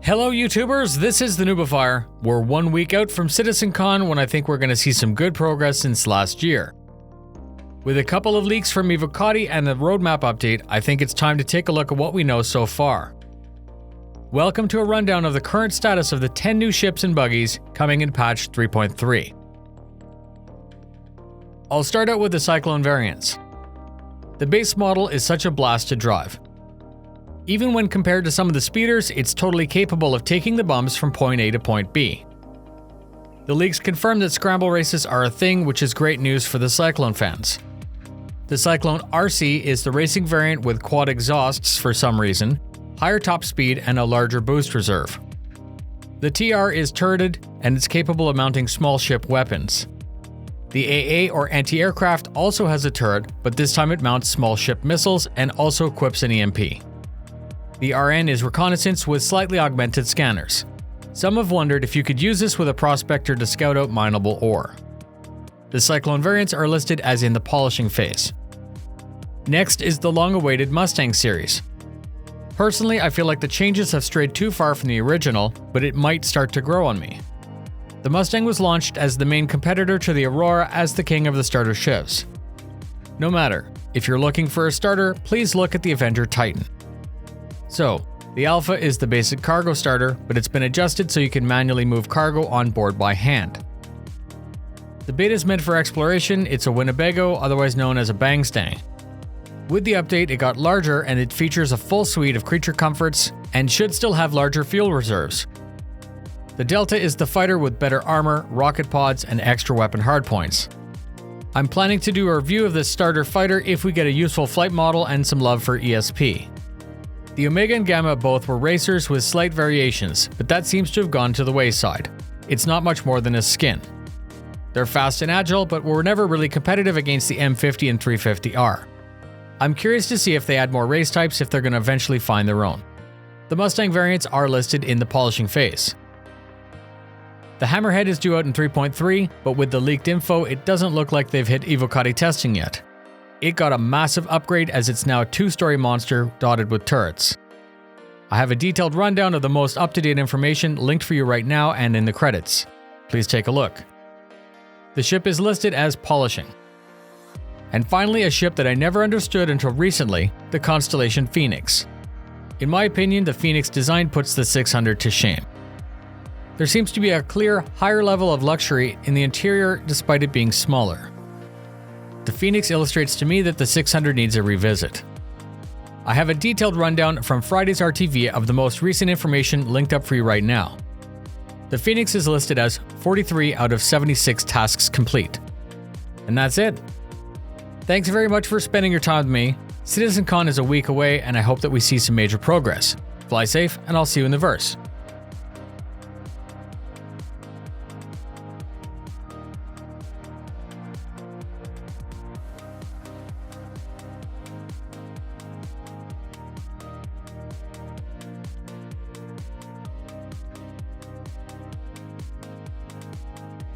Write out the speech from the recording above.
Hello YouTubers, this is the noobifier. We're 1 week out from CitizenCon when I think we're going to see some good progress since last year. With a couple of leaks from Evocati and the roadmap update, I think it's time to take a look at what we know so far. Welcome to a rundown of the current status of the 10 new ships and buggies coming in patch 3.3. I'll start out with the Cyclone variants. The base model is such a blast to drive. Even when compared to some of the speeders, it's totally capable of taking the bumps from point A to point B. The leaks confirm that scramble races are a thing, which is great news for the Cyclone fans. The Cyclone RC is the racing variant with quad exhausts for some reason, higher top speed, and a larger boost reserve. The TR is turreted, and it's capable of mounting small ship weapons. The AA or anti-aircraft also has a turret, but this time it mounts small ship missiles and also equips an EMP. The RN is reconnaissance with slightly augmented scanners. Some have wondered if you could use this with a prospector to scout out mineable ore. The Cyclone variants are listed as in the polishing phase. Next is the long-awaited Mustang series. Personally, I feel like the changes have strayed too far from the original, but it might start to grow on me. The Mustang was launched as the main competitor to the Aurora as the king of the starter ships. No matter, if you're looking for a starter, please look at the Avenger Titan. So, the Alpha is the basic cargo starter, but it's been adjusted so you can manually move cargo on board by hand. The Beta is meant for exploration. It's a Winnebago, otherwise known as a Bangstang. With the update, it got larger and it features a full suite of creature comforts and should still have larger fuel reserves. The Delta is the fighter with better armor, rocket pods, and extra weapon hardpoints. I'm planning to do a review of this starter fighter if we get a useful flight model and some love for ESP. The Omega and Gamma both were racers with slight variations, but that seems to have gone to the wayside. It's not much more than a skin. They're fast and agile, but were never really competitive against the M50 and 350R. I'm curious to see if they add more race types if they're going to eventually find their own. The Mustang variants are listed in the polishing phase. The Hammerhead is due out in 3.3, but with the leaked info, it doesn't look like they've hit Evocati testing yet. It got a massive upgrade as it's now a 2-story monster dotted with turrets. I have a detailed rundown of the most up-to-date information linked for you right now and in the credits. Please take a look. The ship is listed as polishing. And finally, a ship that I never understood until recently, the Constellation Phoenix. In my opinion, the Phoenix design puts the 600 to shame. There seems to be a clear, higher level of luxury in the interior despite it being smaller. The Phoenix illustrates to me that the 600 needs a revisit. I have a detailed rundown from Friday's RTV of the most recent information linked up for you right now. The Phoenix is listed as 43 out of 76 tasks complete. And that's it. Thanks very much for spending your time with me. CitizenCon is a week away and I hope that we see some major progress. Fly safe and I'll see you in the verse.